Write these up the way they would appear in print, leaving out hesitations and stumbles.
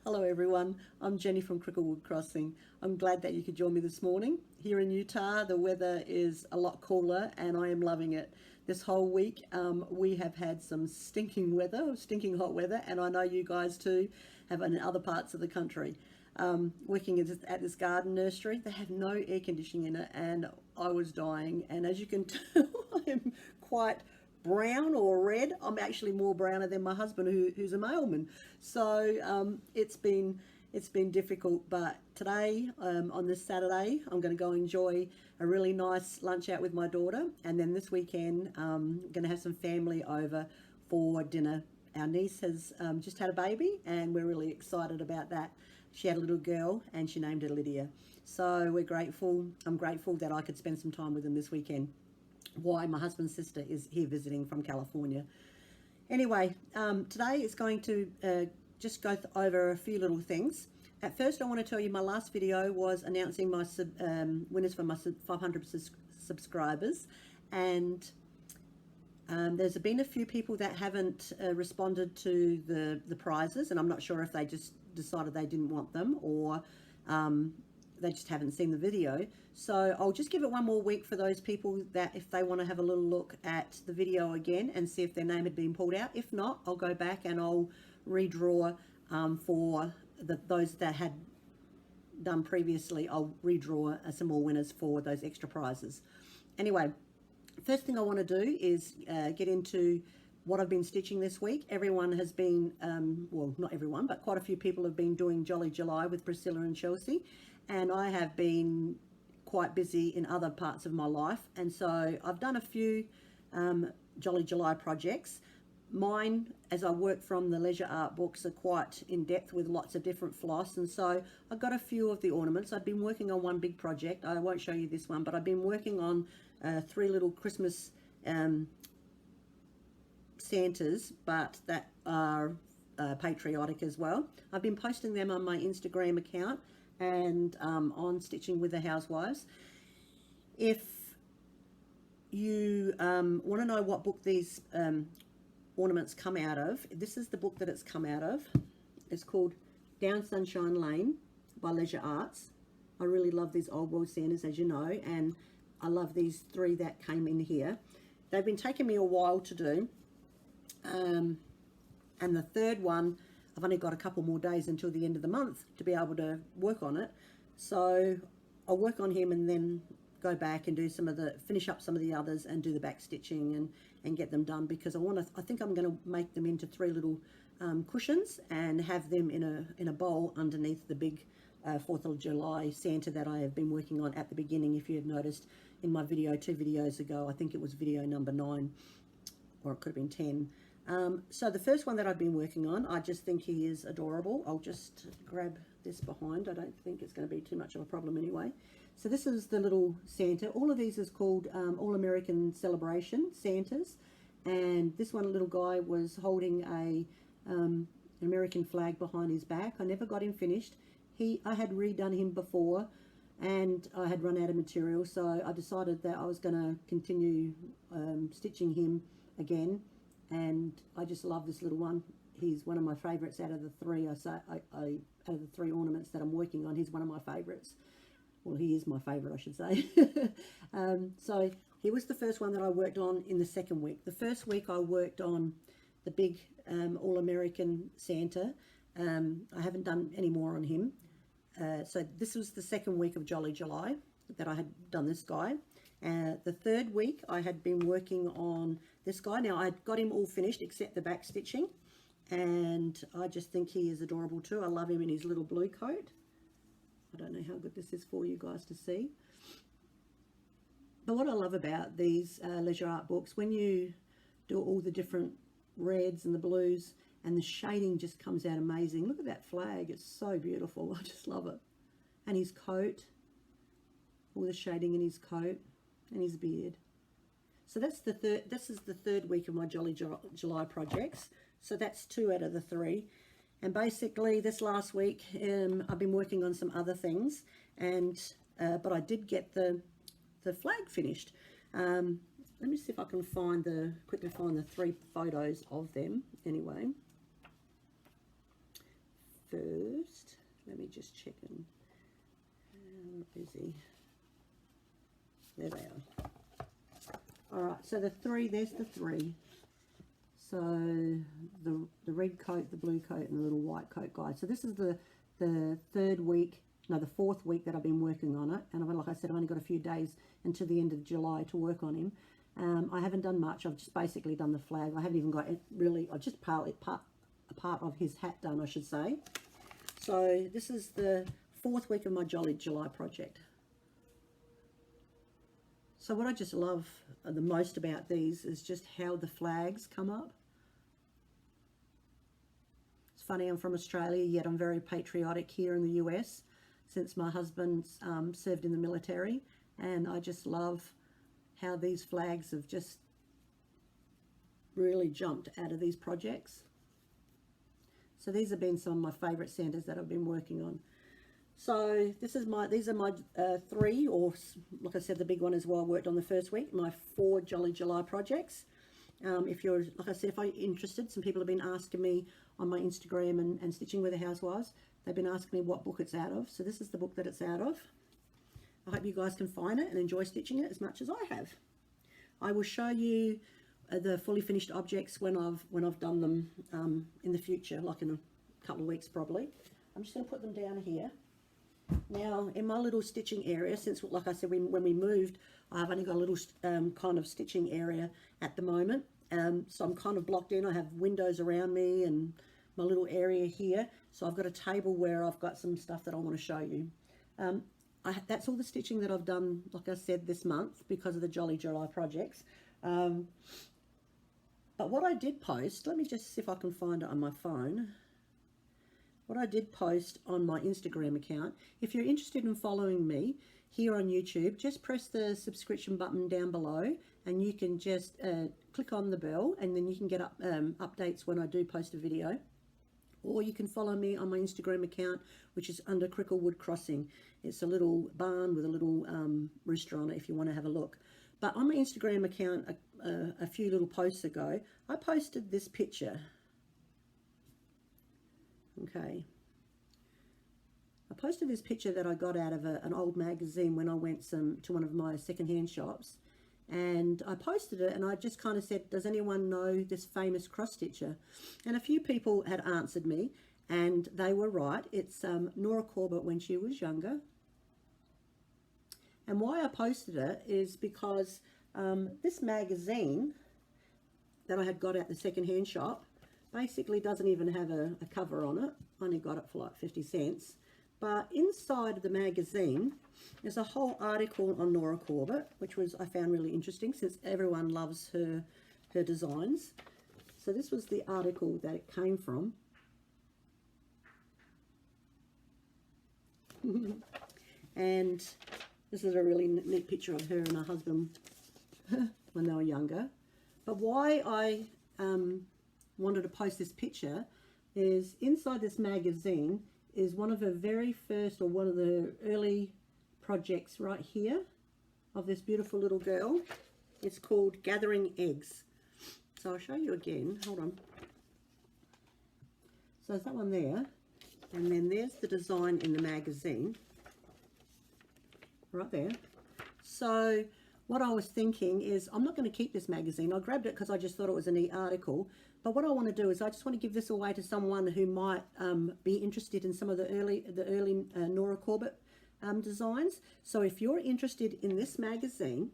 Hello everyone, I'm Jenny from Cricklewood Crossing. I'm glad that you could join me this morning. Here in Utah, the weather is a lot cooler and I am loving it. This whole week we have had some stinking weather, stinking hot weather, and I know you guys too have in other parts of the country. Working at this garden nursery, they have no air conditioning in it and I was dying, and as you can tell I'm quite brown or red. I'm actually more browner than my husband, who's a mailman. So it's been difficult. But today, on this Saturday, I'm going to go enjoy a really nice lunch out with my daughter, and then this weekend, I'm going to have some family over for dinner. Our niece has just had a baby, and we're really excited about that. She had a little girl, and she named her Lydia. So we're grateful. I'm grateful that I could spend some time with them this weekend. Why my husband's sister is here visiting from California. Anyway, today is going to just go over a few little things. At first, I want to tell you my last video was announcing my winners for my 500 subscribers, and there's been a few people that haven't responded to the prizes, and I'm not sure if they just decided they didn't want them or they just haven't seen the video. So I'll just give it one more week for those people that if they want to have a little look at the video again and see if their name had been pulled out. If not, I'll go back and I'll redraw for those that had done previously. I'll redraw some more winners for those extra prizes. Anyway, first thing I want to do is get into what I've been stitching this week. Everyone has been, well, not everyone, but quite a few people have been doing Jolly July with Priscilla and Chelsea, and I have been quite busy in other parts of my life, and so I've done a few Jolly July projects. Mine, as I work from the leisure art books, are quite in depth with lots of different floss, and so I've got a few of the ornaments. I've been working on one big project. I won't show you this one, but I've been working on 3 little Christmas Santas, but that are patriotic as well. I've been posting them on my Instagram account and on Stitching with the Housewives. If you want to know what book these ornaments come out of, this is the book that it's come out of. It's called Down Sunshine Lane by Leisure Arts. I really love these old world Santas, as you know, and I love these 3 that came in here. They've been taking me a while to do, and the third one I've only got a couple more days until the end of the month to be able to work on it. So I'll work on him and then go back and do finish up some of the others and do the back stitching and get them done, because I think I'm going to make them into 3 little cushions and have them in a bowl underneath the big 4th of July Santa that I have been working on at the beginning. If you had noticed in my video 2 videos ago, I think it was video number 9, or it could have been 10. So the first one that I've been working on, I just think he is adorable. I'll just grab this behind. I don't think it's going to be too much of a problem anyway. So this is the little Santa. All of these is called All American Celebration Santas, and this one little guy was holding an American flag behind his back. I never got him finished. I had redone him before and I had run out of material, so I decided that I was going to continue stitching him again. And I just love this little one. He's one of my favorites out of the 3. Out of the 3 ornaments that I'm working on, he's one of my favorites. Well, he is my favorite, I should say. So he was the first one that I worked on in the second week. The first week I worked on the big All-American Santa. I haven't done any more on him. So this was the second week of Jolly July that I had done this guy. The third week I had been working on this guy. Now I'd got him all finished except the back stitching, and I just think he is adorable too. I love him in his little blue coat. I don't know how good this is for you guys to see, but what I love about these leisure art books, when you do all the different reds and the blues, and the shading just comes out amazing. Look at that flag, it's so beautiful. I just love it. And his coat, all the shading in his coat and his beard. So that's the third. This is the third week of my Jolly July projects. So that's 2 out of the 3. And basically, this last week, I've been working on some other things, and but I did get the flag finished. Let me see if I can quickly find the 3 photos of them. Anyway, first. Let me just check in. Is he? There they are. All right, so the three, there's the three. So the red coat, the blue coat, and the little white coat guide. So this is the third week, no, the fourth week that I've been working on it. And like I said, I've only got a few days until the end of July to work on him. I haven't done much. I've just basically done the flag. I haven't even got it really. I just a part of his hat done, I should say. So this is the fourth week of my Jolly July project. So what I just love the most about these is just how the flags come up. It's funny, I'm from Australia, yet I'm very patriotic here in the US since my husband served in the military, and I just love how these flags have just really jumped out of these projects. So these have been some of my favourite centres that I've been working on. So these are my three, or like I said, the big one as well, I worked on the first week, my 4 Jolly July projects. If you're, like I said, if you're interested, some people have been asking me on my Instagram and Stitching with the Housewives, they've been asking me what book it's out of. So this is the book that it's out of. I hope you guys can find it and enjoy stitching it as much as I have. I will show you the fully finished objects when I've done them in the future, like in a couple of weeks probably. I'm just going to put them down here. Now, in my little stitching area, since, like I said, when we moved, I've only got a little kind of stitching area at the moment. So I'm kind of blocked in. I have windows around me and my little area here. So I've got a table where I've got some stuff that I want to show you. That's all the stitching that I've done, like I said, this month because of the Jolly July projects. But what I did post, let me just see if I can find it on my phone. What I did post on my Instagram account, if you're interested in following me here on YouTube, just press the subscription button down below and you can just click on the bell, and then you can get updates when I do post a video. Or you can follow me on my Instagram account, which is under Cricklewood Crossing. It's a little barn with a little rooster on it if you want to have a look. But on my Instagram account a few little posts ago, I posted this picture. Okay. I posted this picture that I got out of an old magazine when I went to one of my secondhand shops. And I posted it and I just kind of said, does anyone know this famous cross stitcher? And a few people had answered me, and they were right. It's Nora Corbett when she was younger. And why I posted it is because this magazine that I had got at the secondhand shop basically doesn't even have a cover on it. I only got it for like 50 cents. But inside of the magazine, there's a whole article on Nora Corbett, which I found really interesting since everyone loves her designs. So this was the article that it came from. And this is a really neat picture of her and her husband when they were younger. But why I wanted to post this picture is inside this magazine is one of her very first, or one of the early projects right here of this beautiful little girl. It's called Gathering Eggs. So I'll show you again. Hold on. So there's that one there, and then there's the design in the magazine right there. So what I was thinking is, I'm not going to keep this magazine. I grabbed it because I just thought it was a neat article. But what I want to do is I just want to give this away to someone who might be interested in some of the early Nora Corbett designs. So if you're interested in this magazine,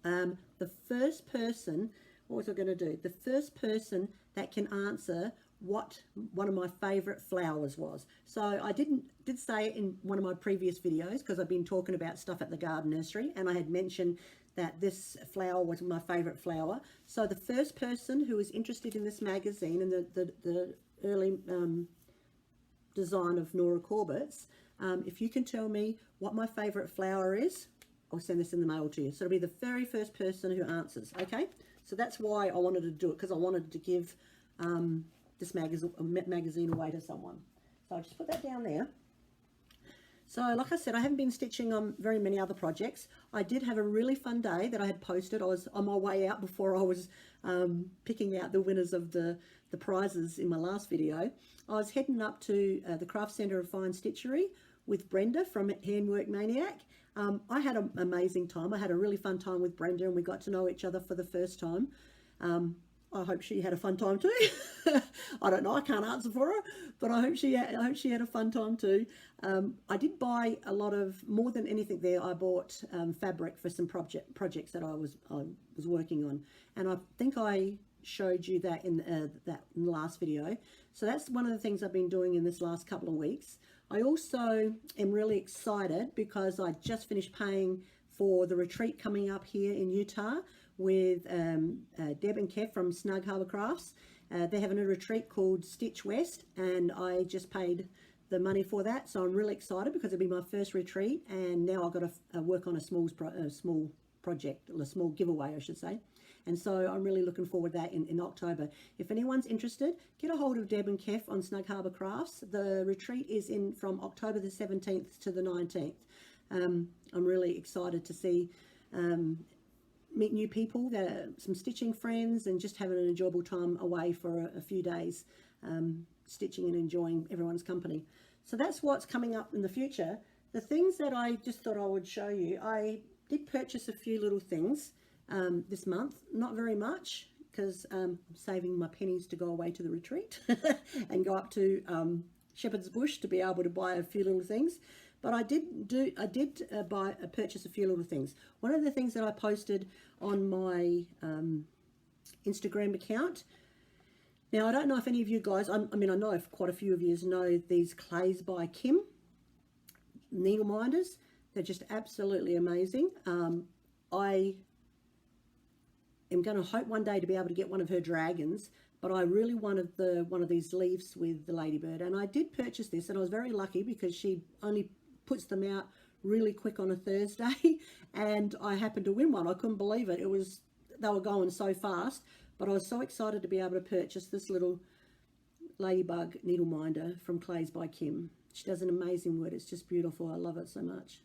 the first person, what was I going to do? The first person that can answer what one of my favorite flowers was. So I did say it in one of my previous videos, because I've been talking about stuff at the garden nursery, and I had mentioned that this flower was my favorite flower. So the first person who is interested in this magazine and the early design of Nora Corbett's, if you can tell me what my favorite flower is, I'll send this in the mail to you. So it'll be the very first person who answers. Okay, so that's why I wanted to do it, because I wanted to give this magazine away to someone. So I'll just put that down there. So like I said, I haven't been stitching on very many other projects. I did have a really fun day that I had posted. I was on my way out before I was picking out the winners of the prizes in my last video. I was heading up to the Craft Centre of Fine Stitchery with Brenda from Handwork Maniac. I had an amazing time. I had a really fun time with Brenda, and we got to know each other for the first time. I hope she had a fun time too. I don't know, I can't answer for her, but I hope she had a fun time too. I did buy a lot of, more than anything there, I bought fabric for some projects that I was working on, and I think I showed you that in the last video. So that's one of the things I've been doing in this last couple of weeks. I also am really excited because I just finished paying for the retreat coming up here in Utah with Deb and Kev from Snug Harbour Crafts. They're having a retreat called Stitch West, and I just paid the money for that, so I'm really excited because it'll be my first retreat, and now I've got to work on a small project, a small giveaway I should say, and so I'm really looking forward to that in October. If anyone's interested, get a hold of Deb and Kev on Snug Harbour Crafts. The retreat is from October the 17th to the 19th. I'm really excited to see meet new people, some stitching friends, and just having an enjoyable time away for a few days, stitching and enjoying everyone's company. So that's what's coming up in the future. The things that I just thought I would show you, I did purchase a few little things this month, not very much, because I'm saving my pennies to go away to the retreat and go up to Shepherd's Bush to be able to buy a few little things. But I did purchase a few little things. One of the things that I posted on my Instagram account. Now, I don't know if any of you guys, I mean, I know if quite a few of you know these Clays by Kim needle minders. They're just absolutely amazing. I am going to hope one day to be able to get one of her dragons, but I really wanted one of these leaves with the ladybird, and I did purchase this, and I was very lucky because she only puts them out really quick on a Thursday, and I happened to win one. I couldn't believe it. They were going so fast, but I was so excited to be able to purchase this little ladybug needle minder from Clays by Kim. She does an amazing work. It's just beautiful. I love it so much.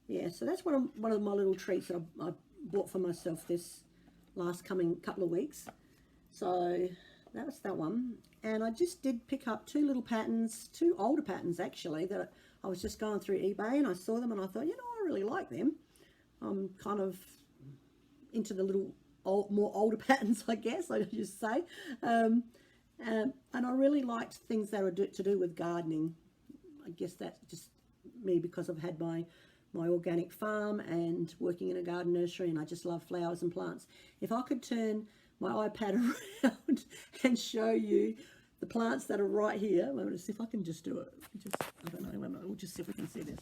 Yeah, so that's one of my little treats that I bought for myself this last coming couple of weeks. So that was that one. And I just did pick up two little patterns, two older patterns actually, that I was just going through eBay and I saw them and I thought, you know, I really like them. I'm kind of into the little more older patterns, I guess I just say. And I really liked things that were to do with gardening. I guess that's just me because I've had my organic farm and working in a garden nursery, and I just love flowers and plants. If I could turn my iPad around and show you the plants that are right here. I'm going to see if I can just do it. I don't know, we'll just see if we can see this.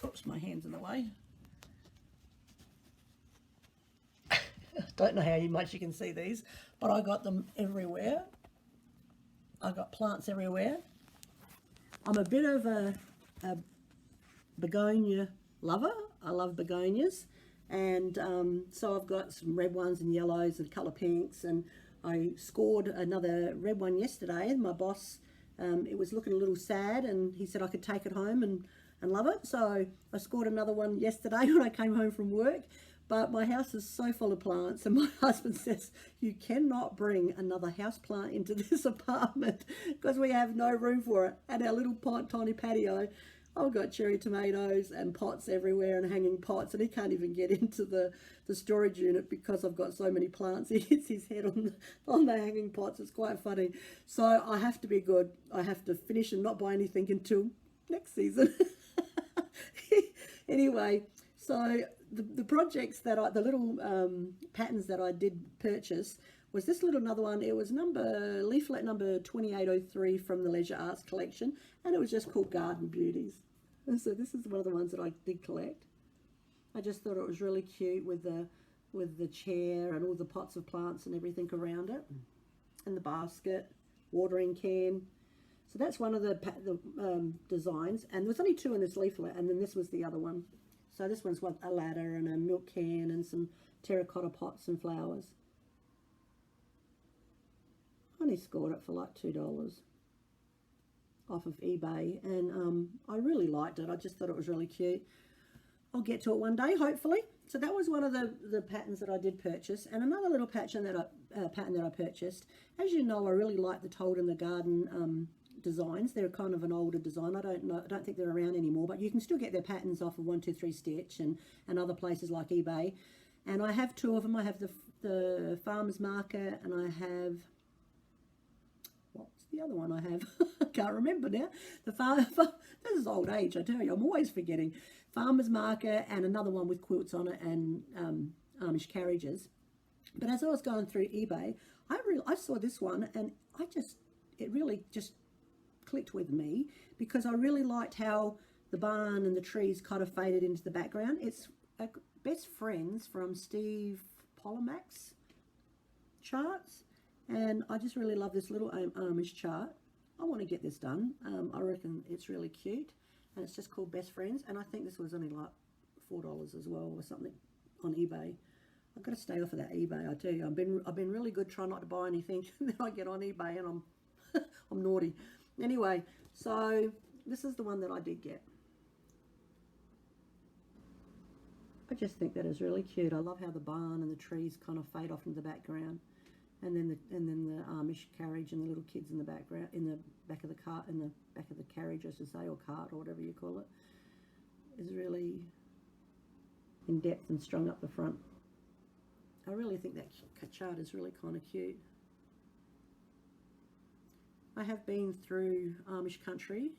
Oops, my hand's in the way. Don't know how much you can see these, but I got them everywhere. I got plants everywhere. I'm a bit of a begonia lover. I love begonias. And so I've got some red ones and yellows and colour pinks, and I scored another red one yesterday, and my boss, it was looking a little sad, and he said I could take it home and love it. So I scored another one yesterday when I came home from work. But my house is so full of plants, and my husband says you cannot bring another house plant into this apartment because we have no room for it. And our little tiny patio, I've got cherry tomatoes and pots everywhere and hanging pots, and he can't even get into the storage unit because I've got so many plants. He hits his head on the hanging pots. It's quite funny. So I have to be good. I have to finish and not buy anything until next season. Anyway, so the projects that the little patterns that I did purchase was this little another one. It was leaflet number 2803 from the Leisure Arts collection, and it was just called Garden Beauties. And so this is one of the ones that I did collect. I just thought it was really cute with the chair and all the pots of plants and everything around it, and the basket, watering can. So that's one of the designs, and there's only two in this leaflet, and then this was the other one. So this one's a ladder and a milk can and some terracotta pots and flowers. only scored it for like $2 off of eBay, and I really liked it. I just thought it was really cute. I'll get to it one day, hopefully. So that was one of the patterns that I did purchase, and another little pattern that I purchased. As you know, I really like the Told in the Garden designs. They're kind of an older design. I don't think they're around anymore, but you can still get their patterns off of 123 Stitch and other places like eBay. And I have two of them. I have the Farmer's Market, and I have, what's the other one I have? I can't remember now. This is old age, I tell you. I'm always forgetting. Farmer's Market, and another one with quilts on it, and Amish carriages. But as I was going through eBay, I saw this one, and it really just clicked with me, because I really liked how the barn and the trees kind of faded into the background. It's Best Friends from Steve Polomac's charts, and I just really love this little Amish chart. I want to get this done. I reckon it's really cute, and it's just called Best Friends, and I think this was only like $4 as well or something on eBay. I've got to stay off of that eBay, I tell you. I've been really good trying not to buy anything that I get on eBay, and I'm naughty. Anyway, so this is the one that I did get. I just think that is really cute. I love how the barn and the trees kind of fade off into the background, and then the Amish carriage and the little kids in the background, in the back of the cart, in the back of the carriage, I should say, or cart, or whatever you call it, is really in depth and strung up the front. I really think that chart is really kind of cute. I have been through Amish country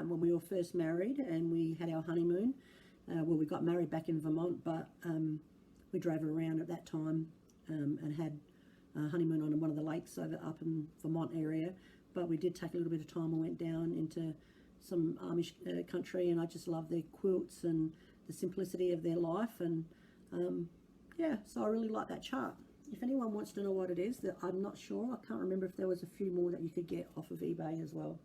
when we were first married, and we had our honeymoon. Well, we got married back in Vermont, but we drove around at that time and had a honeymoon on one of the lakes up in Vermont area. But we did take a little bit of time and went down into some Amish country, and I just love their quilts and the simplicity of their life. And yeah, so I really like that chart. If anyone wants to know what it is, that I'm not sure. I can't remember if there was a few more that you could get off of eBay as well.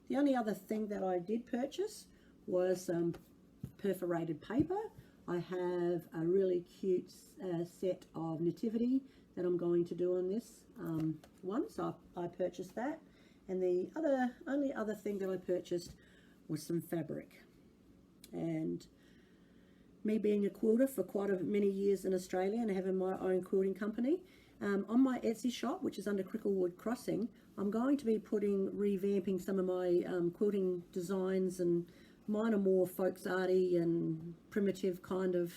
The only other thing that I did purchase was perforated paper. I have a really cute set of nativity that I'm going to do on this one, so I purchased that. And the only other thing that I purchased was some fabric. And me being a quilter for quite many years in Australia and having my own quilting company, on my Etsy shop, which is under Cricklewood Crossing, I'm going to be revamping some of my quilting designs, and mine are more folks arty and primitive kind of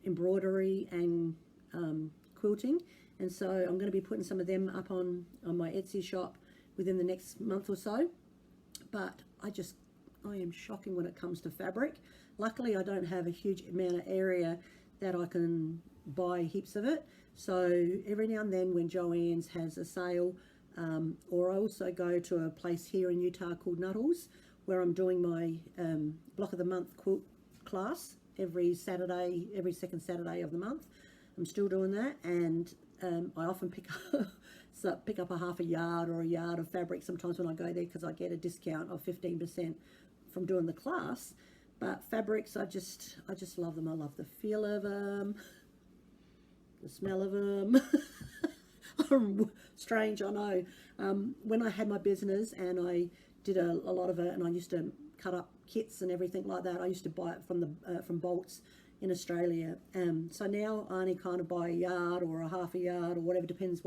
embroidery and quilting, and so I'm going to be putting some of them up on my Etsy shop within the next month or so. But I am shocking when it comes to fabric. Luckily, I don't have a huge amount of area that I can buy heaps of it, so every now and then when Joann's has a sale, or I also go to a place here in Utah called Nuttall's, where I'm doing my block of the month quilt class every second Saturday of the month. I'm still doing that, and I often pick up a half a yard or a yard of fabric sometimes when I go there, because I get a discount of 15% from doing the class. But fabrics, I just love them. I love the feel of them, the smell of them. Strange, I know. When I had my business and I did a lot of it, and I used to cut up kits and everything like that, I used to buy it from Bolts in Australia. So now I only kind of buy a yard or a half a yard or whatever, depends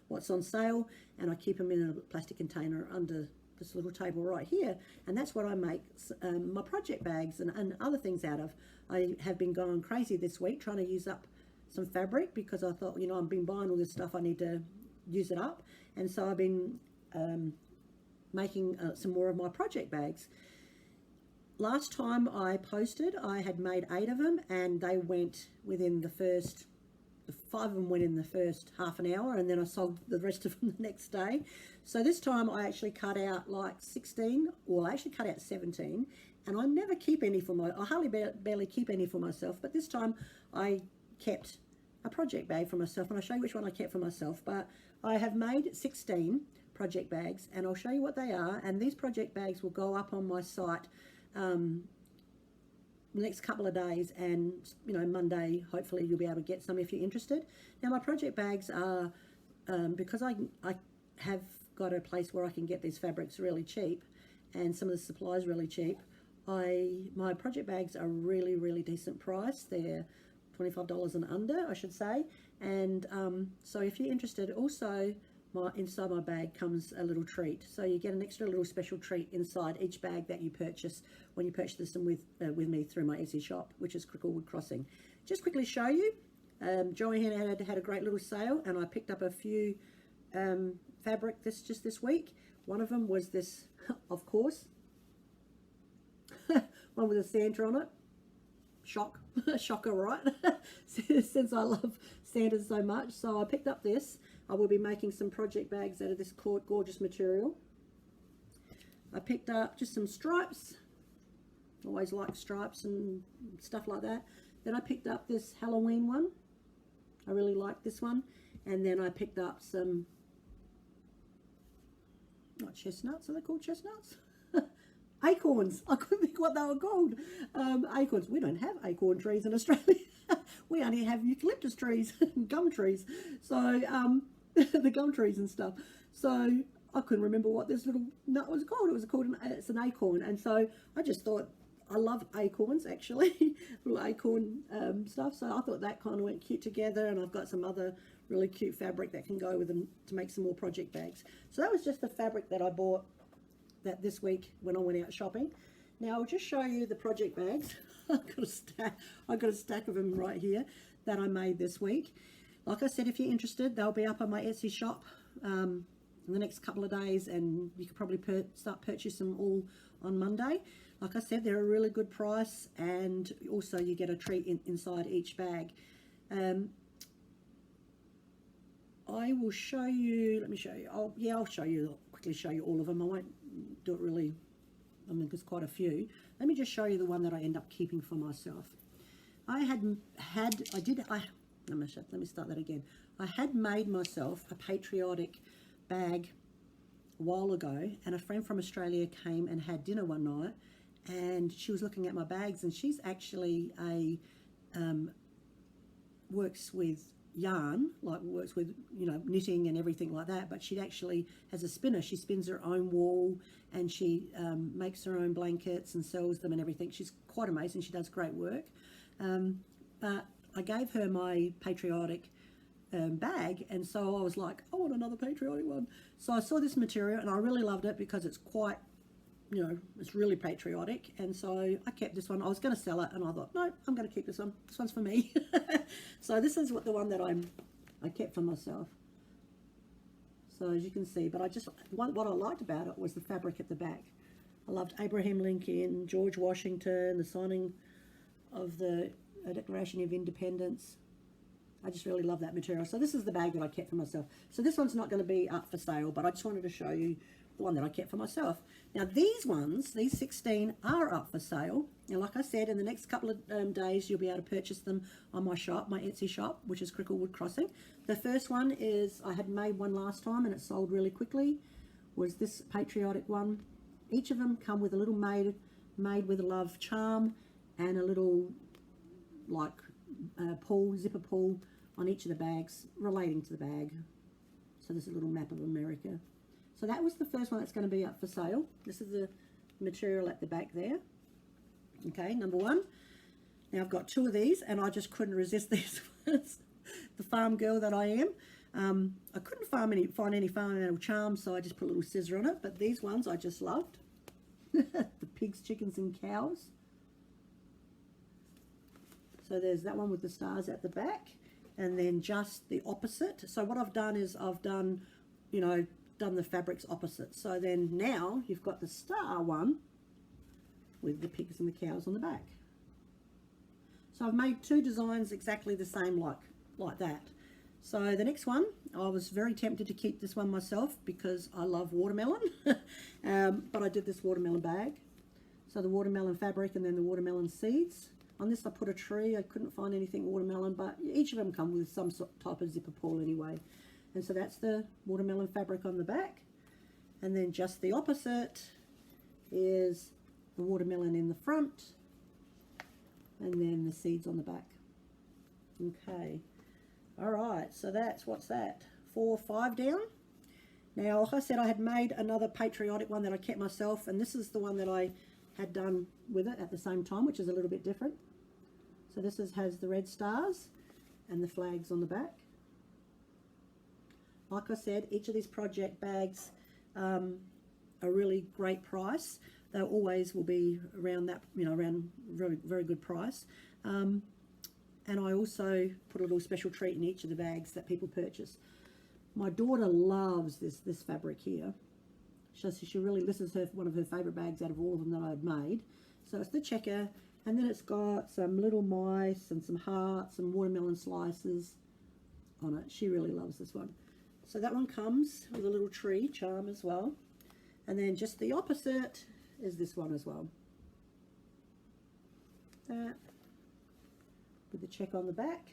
what's on sale, and I keep them in a plastic container under this little table right here, and that's what I make my project bags and other things out of. I have been going crazy this week trying to use up some fabric, because I thought, I've been buying all this stuff, I need to use it up, and so I've been making some more of my project bags. Last time I posted, I had made 8 of them, and they went within the 5 of them went in the first half an hour, and then I sold the rest of them the next day. So this time I actually cut out like 16, or I actually cut out 17, and I never keep any I hardly barely keep any for myself, but this time I kept a project bag for myself, and I'll show you which one I kept for myself. But I have made 16 project bags, and I'll show you what they are, and these project bags will go up on my site the next couple of days, and Monday hopefully you'll be able to get some if you're interested. Now my project bags are because I have got a place where I can get these fabrics really cheap, and some of the supplies really cheap. My project bags are really decent price. They're $25 and under, I should say. And so if you're interested, also inside my bag comes a little treat. So you get an extra little special treat inside each bag that you purchase when you purchase them with me through my Etsy shop, which is Cricklewood Crossing. Just quickly show you, Joanne had a great little sale, and I picked up a few fabric just this week. One of them was this, of course, one with a Santa on it. Shocker, right? Since I love Santas so much. So I picked up this. I will be making some project bags out of this gorgeous material. I picked up just some stripes. Always like stripes and stuff like that. Then I picked up this Halloween one. I really like this one. And then I picked up some, not chestnuts, are they called chestnuts? Acorns. I couldn't think what they were called. Acorns. We don't have acorn trees in Australia. We only have eucalyptus trees and gum trees. So the gum trees and stuff. So I couldn't remember what this little nut was called. It's an acorn. And so I just thought, I love acorns actually, little acorn stuff. So I thought that kind of went cute together, and I've got some other really cute fabric that can go with them to make some more project bags. So that was just the fabric that I bought that this week when I went out shopping. Now I'll just show you the project bags. I've got a stack of them right here that I made this week. Like I said, if you're interested, they'll be up on my Etsy shop in the next couple of days, and you can probably start purchasing them all on Monday. Like I said, they're a really good price, and also you get a treat inside each bag. I will show you, let me show you, I'll quickly show you all of them. I won't do it really, I mean, there's quite a few. Let me just show you the one that I end up keeping for myself. Let me start that again. I had made myself a patriotic bag a while ago, and a friend from Australia came and had dinner one night, and she was looking at my bags, and she's actually works with yarn, like works with, you know, knitting and everything like that, but she actually has a spinner. She spins her own wool, and she makes her own blankets and sells them and everything. She's quite amazing. She does great work. But I gave her my patriotic bag, and so I was like, I want another patriotic one. So I saw this material and I really loved it because it's quite, you know, it's really patriotic, and so I kept this one. I was going to sell it, and I thought, no, I'm going to keep this one. This one's for me. So this is the one that I kept for myself. So as you can see, but what I liked about it was the fabric at the back. I loved Abraham Lincoln, George Washington, the signing of the Declaration of Independence. I just really love that material. So this is the bag that I kept for myself. So this one's not going to be up for sale, but I just wanted to show you the one that I kept for myself. Now these ones, these 16 are up for sale. And like I said, in the next couple of days, you'll be able to purchase them on my shop, my Etsy shop, which is Cricklewood Crossing. The first one is, I had made one last time and it sold really quickly, was this patriotic one. Each of them come with a little made with love charm and a little like zipper pull on each of the bags relating to the bag. So there's a little map of America. So that was the first one that's going to be up for sale. This is the material at the back there. Okay, number one. Now I've got two of these, and I just couldn't resist these ones. The farm girl that I am. I couldn't find any farm animal charms, so I just put a little scissor on it. But these ones I just loved. The pigs, chickens, and cows. So there's that one with the stars at the back, and then just the opposite. So what I've done is I've done the fabrics opposite. So then now you've got the star one with the pigs and the cows on the back. So I've made two designs exactly the same like that. So the next one, I was very tempted to keep this one myself because I love watermelon. But I did this watermelon bag. So the watermelon fabric and then the watermelon seeds. On this I put a tree. I couldn't find anything watermelon, but each of them come with some type of zipper pull anyway. And so that's the watermelon fabric on the back. And then just the opposite is the watermelon in the front. And then the seeds on the back. Okay. All right. So what's that? 4 or 5 down. Now, like I said, I had made another patriotic one that I kept myself, and this is the one that I had done with it at the same time, which is a little bit different. So this has the red stars and the flags on the back. Like I said, each of these project bags are really great price. They always will be around that, you know, around very, very good price. And I also put a little special treat in each of the bags that people purchase. My daughter loves this fabric here. She really, this is one of her favourite bags out of all of them that I've made. So it's the checker, and then it's got some little mice and some hearts and watermelon slices on it. She really loves this one. So that one comes with a little tree charm as well. And then just the opposite is this one as well. That, with the check on the back.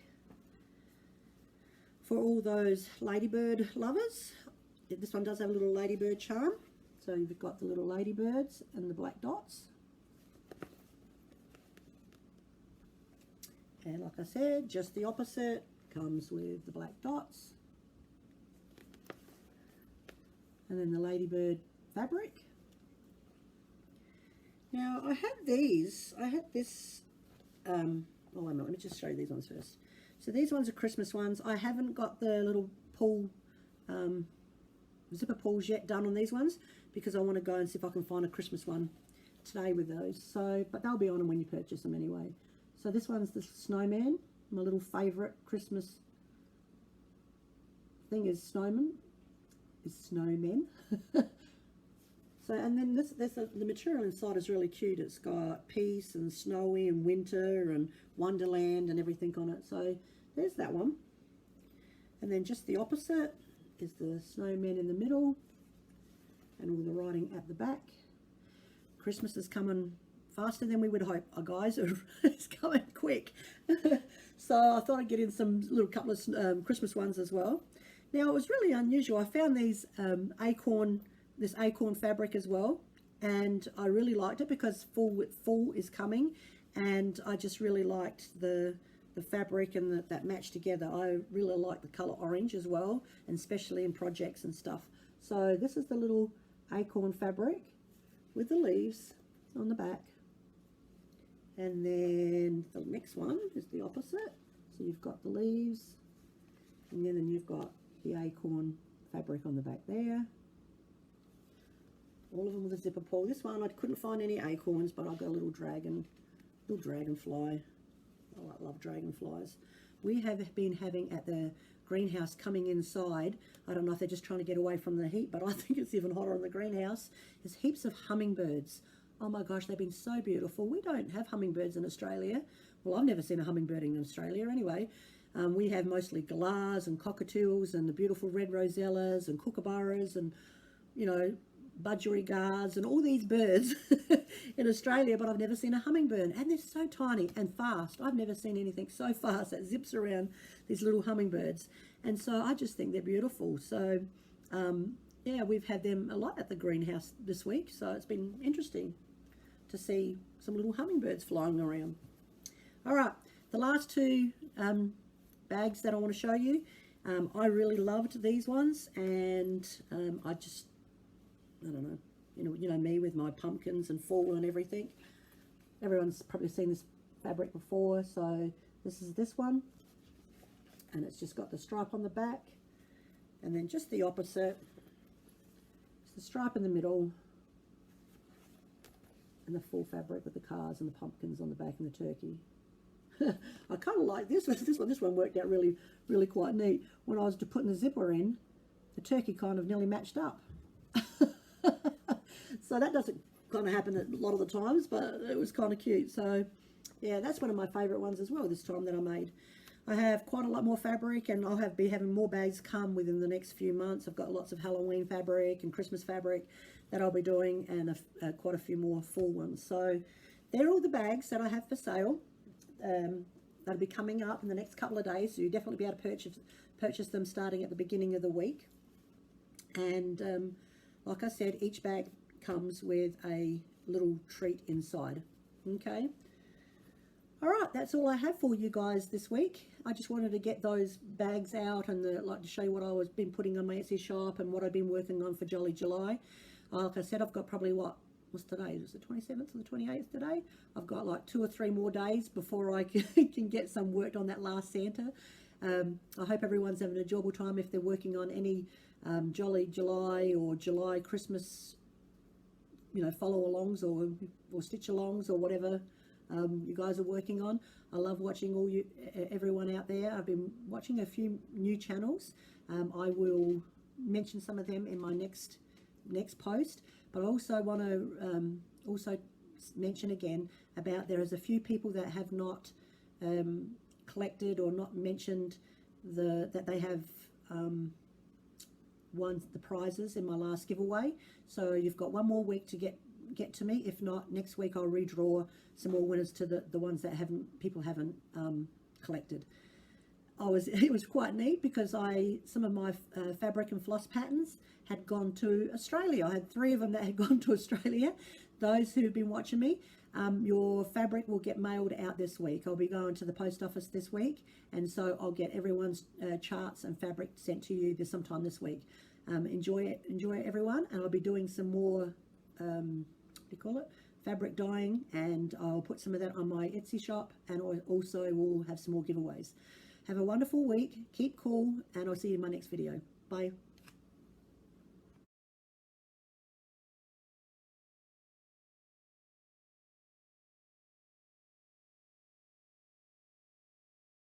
For all those ladybird lovers, this one does have a little ladybird charm. So you've got the little ladybirds and the black dots. And like I said, just the opposite comes with the black dots. And then the ladybird fabric. Now I had this, oh wait a minute, let me just show you these ones first. So these ones are Christmas ones. I haven't got the little pull, zipper pulls yet done on these ones because I want to go and see if I can find a Christmas one today with those. So, but they'll be on them when you purchase them anyway. So this one's the snowman. My little favourite Christmas thing is snowmen. So, and then the material inside is really cute. It's got peace and snowy and winter and wonderland and everything on it. So there's that one. And then just the opposite is the snowman in the middle and all the writing at the back. Christmas is coming faster than we would hope, guys. It's coming quick. So I thought I'd get in some little couple of Christmas ones as well. Now it was really unusual. I found these this acorn fabric as well, and I really liked it because fall is coming, and I just really liked the fabric and that match together. I really like the color orange as well, and especially in projects and stuff. So this is the little acorn fabric with the leaves on the back, and then the next one is the opposite. So you've got the leaves, and then you've got the acorn fabric on the back there. All of them with a zipper pull. This one I couldn't find any acorns, but I've got a little dragonfly. Oh, I love dragonflies. We have been having at the greenhouse coming inside, I don't know if they're just trying to get away from the heat, but I think it's even hotter in the greenhouse, is heaps of hummingbirds. Oh my gosh, they've been so beautiful. We don't have hummingbirds in Australia. Well, I've never seen a hummingbird in Australia anyway. We have mostly galahs and cockatoos and the beautiful red rosellas and kookaburras and, you know, budgerigars and all these birds in Australia, but I've never seen a hummingbird, and they're so tiny and fast. I've never seen anything so fast that zips around, these little hummingbirds, and so I just think they're beautiful. So yeah, we've had them a lot at the greenhouse this week, so it's been interesting to see some little hummingbirds flying around. All right, the last two bags that I want to show you, I really loved these ones, and I don't know, you know me with my pumpkins and fall and everything. Everyone's probably seen this fabric before. So this is this one, and it's just got the stripe on the back, and then just the opposite. It's the stripe in the middle, and the full fabric with the cars and the pumpkins on the back and the turkey. I kind of like this one. This one worked out really quite neat. When I was putting the zipper in, the turkey kind of nearly matched up. So that doesn't kind of happen a lot of the times, but it was kind of cute. So yeah, that's one of my favorite ones as well this time that I made. I have quite a lot more fabric, and I'll be having more bags come within the next few months. I've got lots of Halloween fabric and Christmas fabric that I'll be doing, and quite a few more fall ones. So they're all the bags that I have for sale. That'll be coming up in the next couple of days, so you'll definitely be able to purchase them starting at the beginning of the week. And like I said, each bag comes with a little treat inside. Okay. All right, that's all I have for you guys this week. I just wanted to get those bags out and like to show you what I was been putting on my Etsy shop and what I've been working on for Jolly July. Like I said, I've got probably what's today? Is it the 27th or the 28th today? I've got like 2 or 3 more days before I can get some worked on that last Santa. I hope everyone's having an enjoyable time if they're working on any Jolly July or July Christmas, follow-alongs or stitch-alongs or whatever you guys are working on. I love watching everyone out there. I've been watching a few new channels. I will mention some of them in my next post, but I also want to also mention again about there is a few people that have not collected or not mentioned that they have won the prizes in my last giveaway. So you've got 1 more week to get to me. If not, next week I'll redraw some more winners to the ones that people haven't collected. It was quite neat because some of my fabric and floss patterns had gone to Australia. I had 3 of them that had gone to Australia. Those who've been watching me, your fabric will get mailed out this week. I'll be going to the post office this week, and so I'll get everyone's charts and fabric sent to you sometime this week. Enjoy it everyone, and I'll be doing some more fabric dyeing, and I'll put some of that on my Etsy shop, and also we'll have some more giveaways. Have a wonderful week, keep cool, and I'll see you in my next video. Bye.